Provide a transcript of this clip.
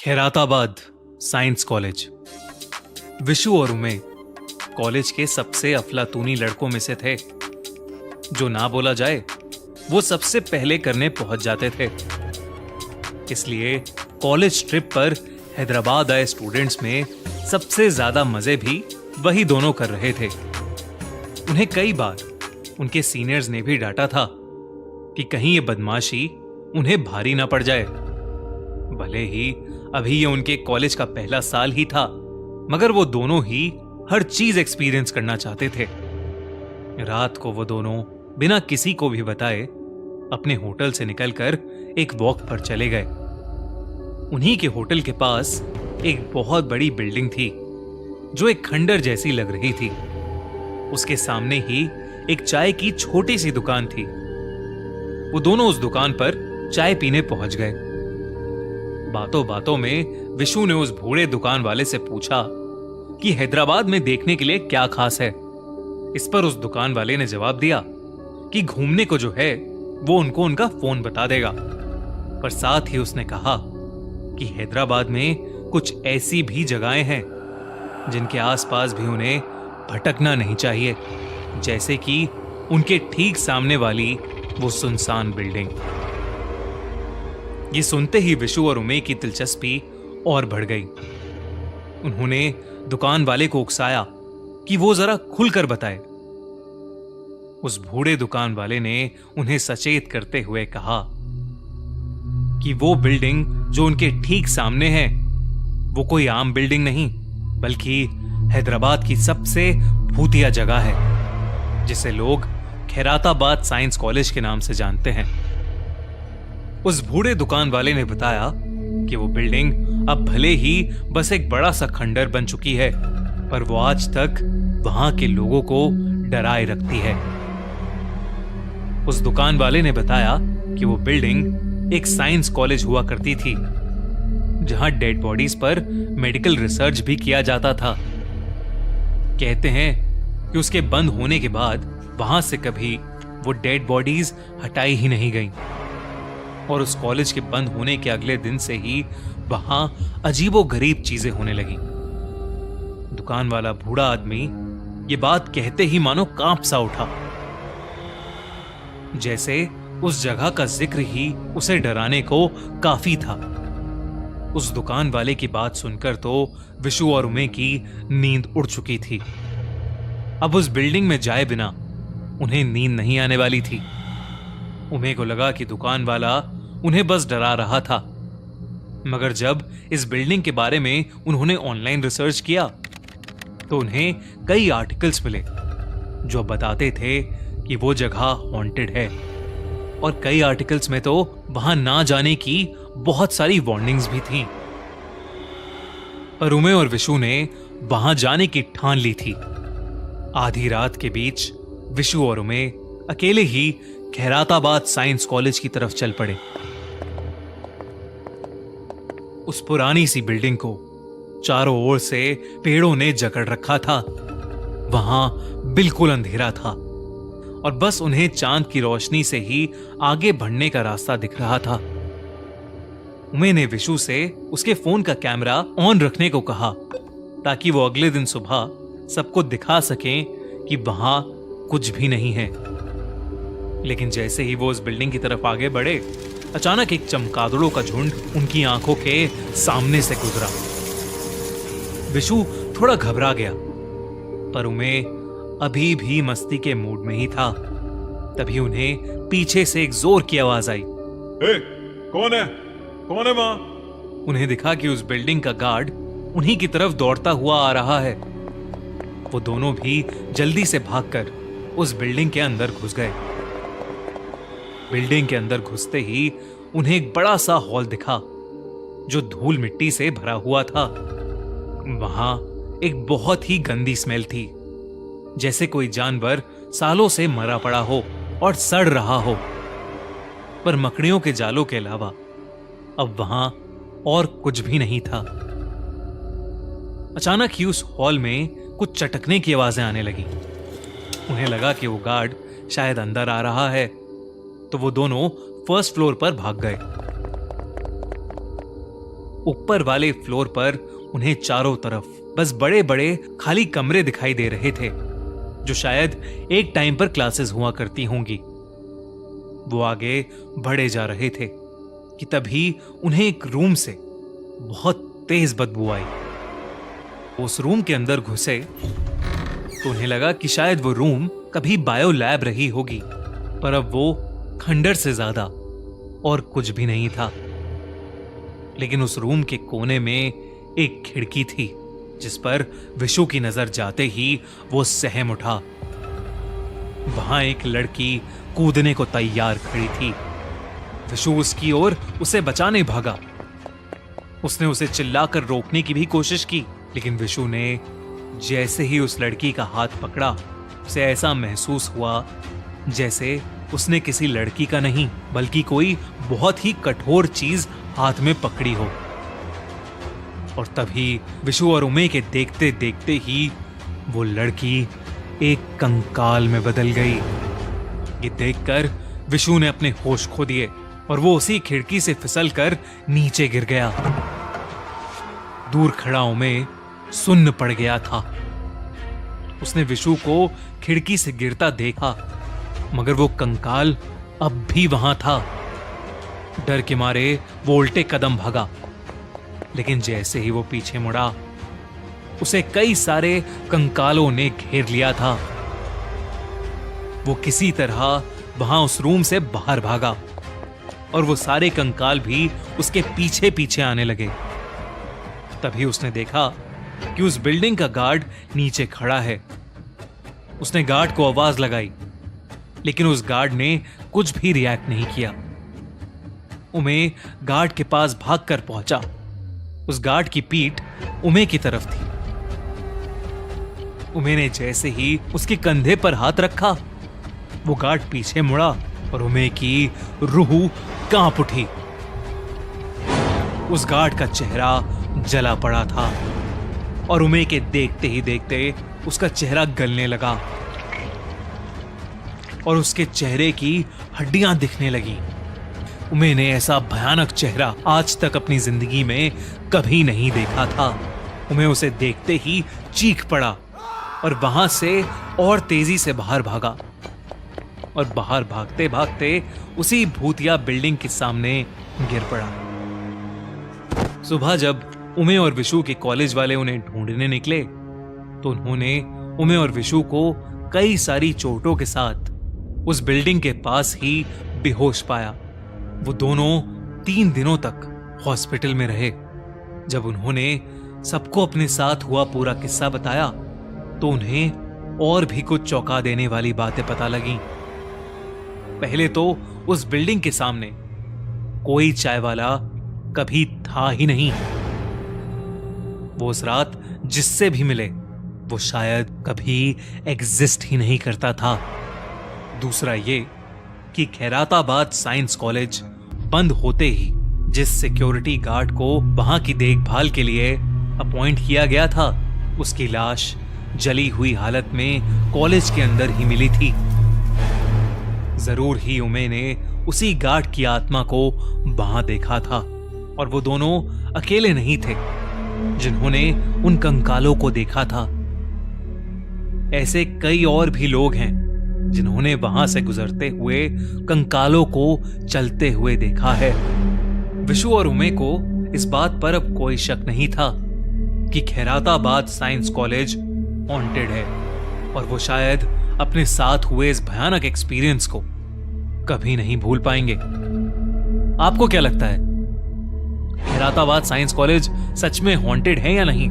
Khairatabad science college. Vishu और उमे college के सबसे अफलातूनी लड़कों में से थे, जो ना बोला जाए वो सबसे पहले करने पहुंच जाते थे। इसलिए कॉलेज ट्रिप पर हैदराबाद आए स्टूडेंट्स में सबसे ज्यादा मजे भी वही दोनों कर रहे थे। उन्हें कई बार उनके सीनियर्स ने भी डांटा था कि कहीं ये बदमाशी उन्हें भारी ना पड़ जाए। भले ही अभी ये उनके कॉलेज का पहला साल ही था, मगर वो दोनों ही हर चीज एक्सपीरियंस करना चाहते थे। रात को वो दोनों बिना किसी को भी बताए अपने होटल से निकलकर एक वॉक पर चले गए। उन्हीं के होटल के पास एक बहुत बड़ी बिल्डिंग थी, जो एक खंडर जैसी लग रही थी। उसके सामने ही एक चाय की छोटी सी दुकान थी। वो दोनों उस दुकान पर चाय पीने पहुंच गए। बातों बातों में विशु ने उस बूढ़े दुकान वाले से पूछा कि हैदराबाद में देखने के लिए क्या खास है। इस पर उस दुकान वाले ने जवाब दिया कि घूमने को जो है वो उनको उनका फोन बता देगा, पर साथ ही उसने कहा कि हैदराबाद में कुछ ऐसी भी जगहें हैं जिनके आसपास भी उन्हें भटकना नहीं चाहिए, जैसे कि उनके ठीक सामने वाली वो सुनसान बिल्डिंग। ये सुनते ही विशु और उमे की दिलचस्पी और बढ़ गई। उन्होंने दुकान वाले को उकसाया कि वो जरा खुलकर बताए। उस बूढ़े दुकान वाले ने उन्हें सचेत करते हुए कहा कि वो बिल्डिंग जो उनके ठीक सामने है वो कोई आम बिल्डिंग नहीं, बल्कि हैदराबाद की सबसे भूतिया जगह है, जिसे लोग खैराताबाद साइंस कॉलेज के नाम से जानते हैं। उस बूढ़े दुकान वाले ने बताया कि वो बिल्डिंग अब भले ही बस एक बड़ा सा खंडर बन चुकी है, पर वो आज तक वहां के लोगों को डराए रखती है। उस दुकान वाले ने बताया कि वो बिल्डिंग एक साइंस कॉलेज हुआ करती थी, जहां डेड बॉडीज पर मेडिकल रिसर्च भी किया जाता था। कहते हैं कि उसके बंद होने के बाद वहां से कभी वो डेड बॉडीज हटाई ही नहीं गईं, और उस कॉलेज के बंद होने के अगले दिन से ही वहां अजीबोगरीब चीजें होने लगी। दुकान वाला बूढ़ा आदमी ये बात कहते ही मानो कांप सा उठा, जैसे उस जगह का जिक्र ही उसे डराने को काफी था। उस दुकान वाले की बात सुनकर तो विशु और उमे की नींद उड़ चुकी थी। अब उस बिल्डिंग में जाए बिना उन्हें नींद नहीं आने वाली थी। उमे को लगा कि दुकान वाला उन्हें बस डरा रहा था, मगर जब इस बिल्डिंग के बारे में उन्होंने ऑनलाइन रिसर्च किया तो उन्हें कई आर्टिकल्स मिले जो बताते थे कि वो जगह हॉन्टेड है, और कई आर्टिकल्स में तो वहां ना जाने की बहुत सारी वार्निंग्स भी थीं। पर उमे और विशु ने वहां जाने की ठान ली थी। आधी रात के बीच विशु और उमे अकेले ही खैराताबाद साइंस कॉलेज की तरफ चल पड़े। उस पुरानी सी बिल्डिंग को चारों ओर से पेड़ों ने जकड़ रखा था। वहां बिल्कुल अंधेरा था, और बस उन्हें चांद की रोशनी से ही आगे बढ़ने का रास्ता दिख रहा था। उमे ने विशु से उसके फोन का कैमरा ऑन रखने को कहा, ताकि वो अगले दिन सुबह सबको दिखा सकें कि वहां कुछ भी नहीं है। लेकिन जैसे ही वो उस बिल्डिंग की तरफ आगे बढ़े, अचानक एक चमगादड़ों का झुंड उनकी आंखों के सामने से गुजरा। विशु थोड़ा घबरा गया, पर उमे अभी भी मस्ती के मूड में ही था। तभी उन्हें पीछे से एक जोर की आवाज आई, कौन है? कौन है वहां? उन्हें दिखा कि उस बिल्डिंग का गार्ड उन्हीं की तरफ दौड़ता हुआ आ रहा है। वो दोनों भी जल्दी से भागकर उस बिल्डिंग के अंदर घुस गए। बिल्डिंग के अंदर घुसते ही उन्हें एक बड़ा सा हॉल दिखा, जो धूल मिट्टी से भरा हुआ था। वहां एक बहुत ही गंदी स्मेल थी, जैसे कोई जानवर सालों से मरा पड़ा हो और सड़ रहा हो। पर मकड़ियों के जालों के अलावा अब वहां और कुछ भी नहीं था। अचानक ही उस हॉल में कुछ चटकने की आवाजें आने लगी। उन्हें लगा कि वो गार्ड शायद अंदर आ रहा है, तो वो दोनों फर्स्ट फ्लोर पर भाग गए। ऊपर वाले फ्लोर पर उन्हें चारों तरफ बस बड़े बड़े खाली कमरे दिखाई दे रहे थे, जो शायद एक टाइम पर क्लासेस हुआ करती होंगी। वो आगे बढ़े जा रहे थे कि तभी उन्हें एक रूम से बहुत तेज बदबू आई। उस रूम के अंदर घुसे तो उन्हें लगा कि शायद वो रूम कभी बायो लैब रही होगी, पर अब वो खंडर से ज्यादा और कुछ भी नहीं था। लेकिन उस रूम के कोने में एक खिड़की थी, जिस पर विशु की नजर जाते ही वो सहम उठा। वहां एक लड़की कूदने को तैयार खड़ी थी। विशु उसकी ओर उसे बचाने भागा। उसने उसे चिल्लाकर रोकने की भी कोशिश की, लेकिन विशु ने जैसे ही उस लड़की का हाथ पकड़ा, उसे ऐसा महसूस हुआ जैसे उसने किसी लड़की का नहीं बल्कि कोई बहुत ही कठोर चीज हाथ में पकड़ी हो। और तभी विशु और उमे के देखते देखते ही वो लड़की एक कंकाल में बदल गई। ये देखकर विशु ने अपने होश खो दिए और वो उसी खिड़की से फिसलकर नीचे गिर गया। दूर खड़ा उमे सुन्न पड़ गया था। उसने विशु को खिड़की से गिरता देखा, मगर वो कंकाल अब भी वहां था। डर के मारे वो उल्टे कदम भागा, लेकिन जैसे ही वो पीछे मुड़ा, उसे कई सारे कंकालों ने घेर लिया था। वो किसी तरह वहां उस रूम से बाहर भागा और वो सारे कंकाल भी उसके पीछे पीछे आने लगे। तभी उसने देखा कि उस बिल्डिंग का गार्ड नीचे खड़ा है। उसने गार्ड को आवाज लगाई, लेकिन उस गार्ड ने कुछ भी रिएक्ट नहीं किया। उमे गार्ड के पास भागकर पहुंचा। उस गार्ड की पीठ उमे की तरफ थी। उमे ने जैसे ही उसके कंधे पर हाथ रखा, वो गार्ड पीछे मुड़ा और उमे की रूह कांप उठी। उस गार्ड का चेहरा जला पड़ा था और उमे के देखते ही देखते उसका चेहरा गलने लगा और उसके चेहरे की हड्डियां दिखने लगी। उमे ने ऐसा भयानक चेहरा आज तक अपनी जिंदगी में कभी नहीं देखा था। उमे उसे देखते ही चीख पड़ा और वहां से और तेजी से बाहर भागा और बाहर भागते भागते उसी भूतिया बिल्डिंग के सामने गिर पड़ा। सुबह जब उमे और विशु के कॉलेज वाले उन्हें ढूंढने निकले तो उन्होंने उमे और विशु को कई सारी चोटों के साथ उस बिल्डिंग के पास ही बेहोश पाया। वो दोनों 3 दिनों तक हॉस्पिटल में रहे। जब उन्होंने सबको अपने साथ हुआ पूरा किस्सा बताया तो उन्हें और भी कुछ चौंका देने वाली बातें पता लगीं। पहले तो उस बिल्डिंग के सामने कोई चाय वाला कभी था ही नहीं। वो उस रात जिससे भी मिले वो शायद कभी एग्जिस्ट ही नहीं करता था। दूसरा ये कि खैराताबाद साइंस कॉलेज बंद होते ही जिस सिक्योरिटी गार्ड को वहां की देखभाल के लिए अपॉइंट किया गया था, उसकी लाश जली हुई हालत में कॉलेज के अंदर ही मिली थी। जरूर ही उमे ने उसी गार्ड की आत्मा को वहां देखा था और वो दोनों अकेले नहीं थे जिन्होंने उन कंकालों को देखा था। ऐसे कई और भी लोग हैं जिन्होंने वहां से गुजरते हुए कंकालों को चलते हुए देखा है। विशु और उमे को इस बात पर अब कोई शक नहीं था कि खैराताबाद साइंस कॉलेज हॉन्टेड है और वो शायद अपने साथ हुए इस भयानक एक्सपीरियंस को कभी नहीं भूल पाएंगे। आपको क्या लगता है, खैराताबाद साइंस कॉलेज सच में हॉन्टेड है या नहीं?